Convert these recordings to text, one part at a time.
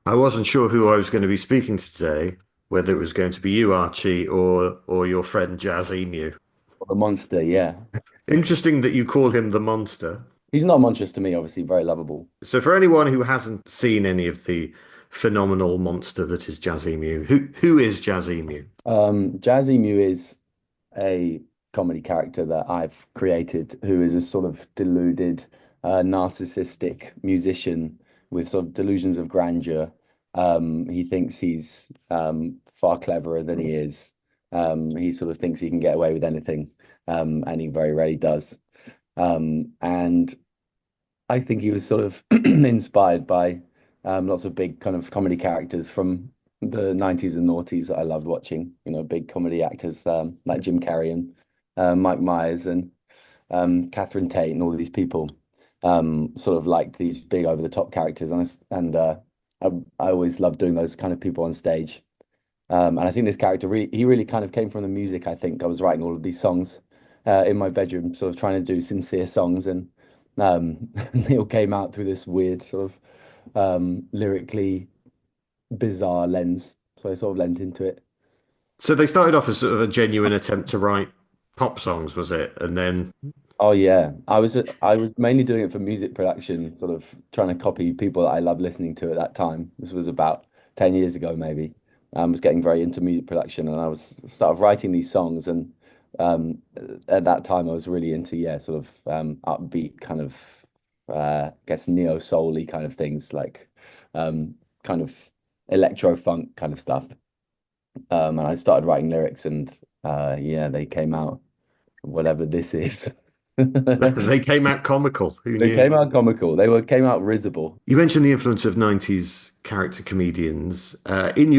I wasn't sure who I was going to be speaking to today, whether it was going to be you, Archie, or your friend Jazz Emu. Or the monster, yeah. Interesting that you call him the monster. He's not monstrous to me, obviously, very lovable. So for anyone who hasn't seen any of the phenomenal monster that is Jazz Emu, who is Jazz Emu? Jazzy Mew is a comedy character that I've created who is a sort of deluded, narcissistic musician with sort of delusions of grandeur. He thinks he's far cleverer than he is. He sort of thinks he can get away with anything, and he very rarely does. And I think he was sort of inspired by lots of big kind of comedy characters from the 90s and noughties that I loved watching. You know, big comedy actors like Jim Carrey and Mike Myers and Catherine Tate and all these people sort of liked these big over the top characters. I always loved doing those kind of people on stage. And I think this character he really kind of came from the music. I think I was writing all of these songs in my bedroom, sort of trying to do sincere songs, and they all came out through this weird sort of lyrically bizarre lens. So I sort of lent into it. So they started off as sort of a genuine attempt to write pop songs, was it? And then Oh yeah, I was mainly doing it for music production, sort of trying to copy people that I love listening to at that time. This was about 10 years ago, maybe. I was getting very into music production, and I was started writing these songs. And at that time, I was really into sort of upbeat kind of, I guess neo soul-y kind of things, like kind of electro funk kind of stuff. And I started writing lyrics, and yeah, they came out whatever this is. they came out comical. Who They knew? came out comical. They were came out risible. You mentioned the influence of 90s character comedians. In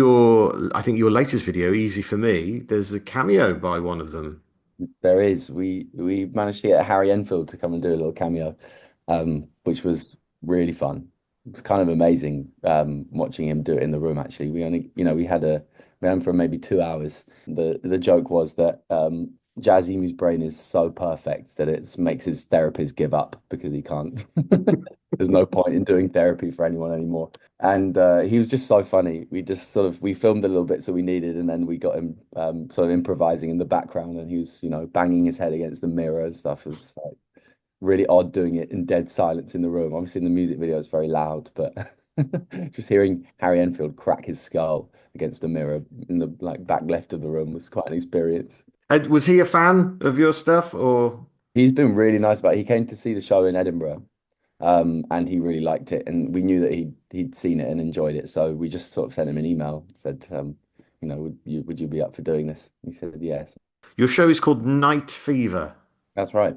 I think your latest video, Easy for Me, there's a cameo by one of them. There is. We managed to get Harry Enfield to come and do a little cameo, which was really fun. It was kind of amazing watching him do it in the room. Actually, we only, we had him for maybe 2 hours. The joke was that Jazzy Mu's brain is so perfect that it makes his therapist give up because he can't. There's no point in doing therapy for anyone anymore. And he was just so funny. We just sort of we filmed a little bit so we needed, and then we got him sort of improvising in the background, and he was, banging his head against the mirror and stuff. It was like really odd doing it in dead silence in the room. Obviously, in the music video, it's very loud, but just hearing Harry Enfield crack his skull against a mirror in the like back left of the room was quite an experience. And was he a fan of your stuff or? He's been really nice about it. He came to see the show in Edinburgh, and he really liked it. And we knew that he'd seen it and enjoyed it, so we just sort of sent him an email, said, would you be up for doing this? He said yes. Your show is called Night Fever, That's right.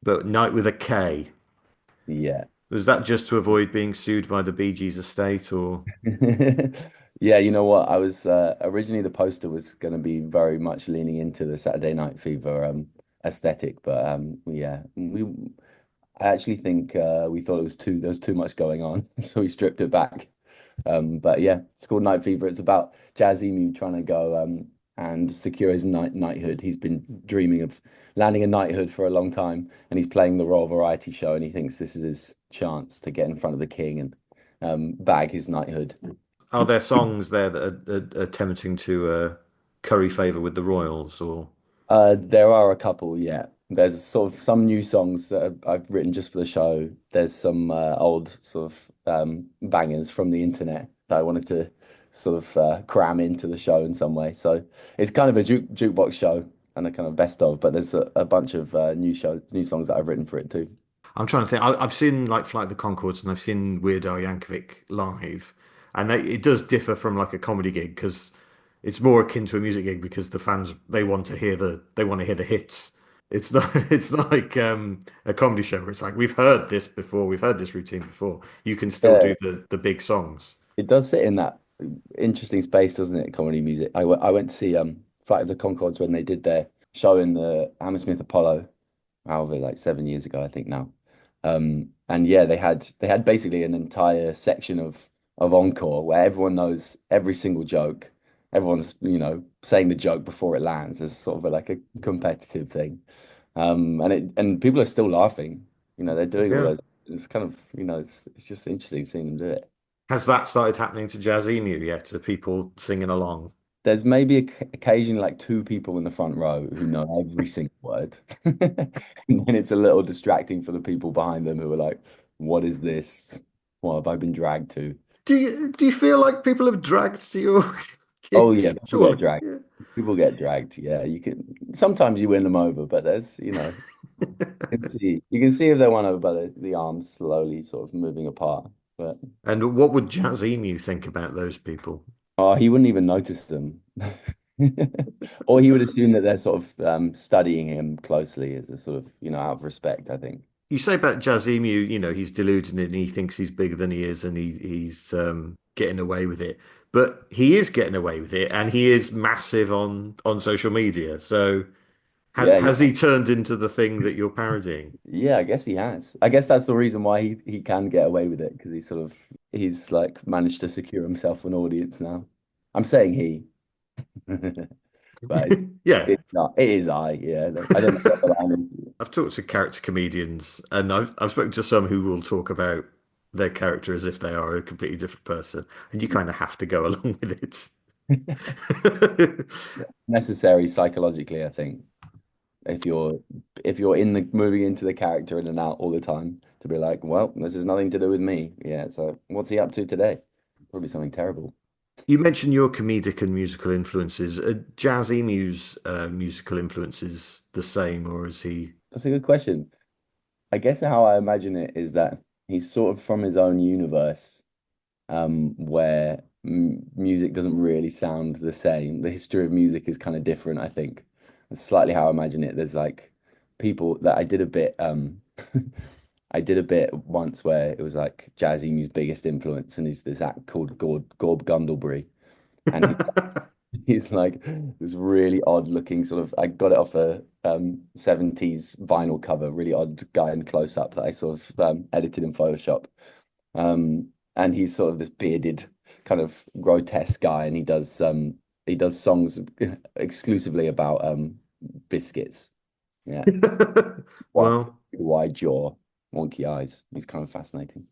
but night with a K. Yeah. Was that just to avoid being sued by the Bee Gees estate or? Yeah, you know what? I was originally the poster was going to be very much leaning into the Saturday Night Fever aesthetic, but yeah, I actually think we thought there was too much going on, so we stripped it back. But yeah, it's called Night Fever. It's about Jazz Emu trying to go and secure his knighthood. He's been dreaming of landing a knighthood for a long time, and he's playing the Royal Variety Show, and he thinks this is his chance to get in front of the king and bag his knighthood. Are there songs there that are attempting to curry favor with the royals or? There are a couple, yeah. There's sort of some new songs that I've written just for the show. There's some old sort of bangers from the internet that I wanted to sort of cram into the show in some way. So it's kind of a jukebox show and a kind of best of, but there's a bunch of new songs that I've written for it too. I'm trying to think. I've seen like Flight of the Conchords and I've seen Weird Al Yankovic live, and it does differ from like a comedy gig because it's more akin to a music gig because the fans they want to hear the hits. It's not it's not like a comedy show where it's like we've heard this before, we've heard this routine before. You can still Yeah, do the big songs. it does sit in that interesting space, doesn't it? Comedy music. I went to see Flight of the Conchords when they did their show in the Hammersmith Apollo, however, like 7 years ago, I think now. And yeah, they had basically an entire section of encore where everyone knows every single joke. Everyone's, saying the joke before it lands as sort of like a competitive thing. And people are still laughing. They're doing all Yeah. those. It's kind of, it's just interesting seeing them do it. Has that started happening to Jazz Emu yet? Are people singing along? There's maybe occasionally like two people in the front row who know every single word. And then it's a little distracting for the people behind them who are like, what is this? What have I been dragged to? Do you feel like people have dragged to your Oh yeah, gigs? people get Surely. dragged. Yeah. People get dragged. Yeah, you can sometimes you win them over, but there's, you can see if they're won over by the arms slowly sort of moving apart. But And what would Jazz Emu think about those people? oh, he wouldn't even notice them. Or he would assume that they're sort of studying him closely as a sort of, out of respect, I think. You say about Jazz Emu, he's deluded and he thinks he's bigger than he is and he's getting away with it. But he is getting away with it and he is massive on social media. So Yeah, has yeah. he turned into the thing that you're parodying? Yeah, I guess he has. I guess that's the reason why he can get away with it because he's like managed to secure himself an audience now. I'm saying he, but Yeah. it's not. It is I. Yeah, I don't know what the line is. I've talked to character comedians and I've spoken to some who will talk about their character as if they are a completely different person. And you kind of have to go along with it. Necessary psychologically, I think. If you're if you're in the moving into the character in and out all the time, to be like, well, this has nothing to do with me. Yeah. So what's he up to today? Probably something terrible. You mentioned your comedic and musical influences. Are Jazz Emu's musical influences the same, or is he? That's a good question. I guess how I imagine it is that he's sort of from his own universe, where m music doesn't really sound the same. The history of music is kind of different, I think. That's slightly how I imagine it. There's like people that I did a bit, I did a bit once where it was like Jazzy Mu's biggest influence, and he's this act called Gorb Gundlebury, and he's like this really odd looking sort of. I got it off a 70s vinyl cover, really odd guy in close up that I sort of edited in Photoshop. And he's sort of this bearded, kind of grotesque guy, and he does songs exclusively about biscuits. Yeah, wide, Well, wide jaw, wonky eyes. He's kind of fascinating.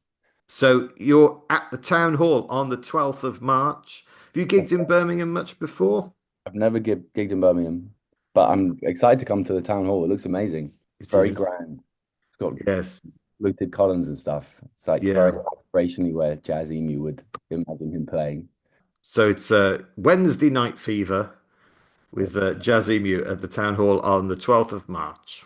so you're at the town hall on the 12th of March. Have you gigged in Birmingham much before? I've never gigged in Birmingham, but I'm excited to come to the town hall. It looks amazing. It's It very is. grand. It's got Yes. fluted columns and stuff. It's like very Yeah. aspirationally where Jazz Emu would imagine him playing. So it's Wednesday Night Fever with Jazz Emu at the town hall on the 12th of March.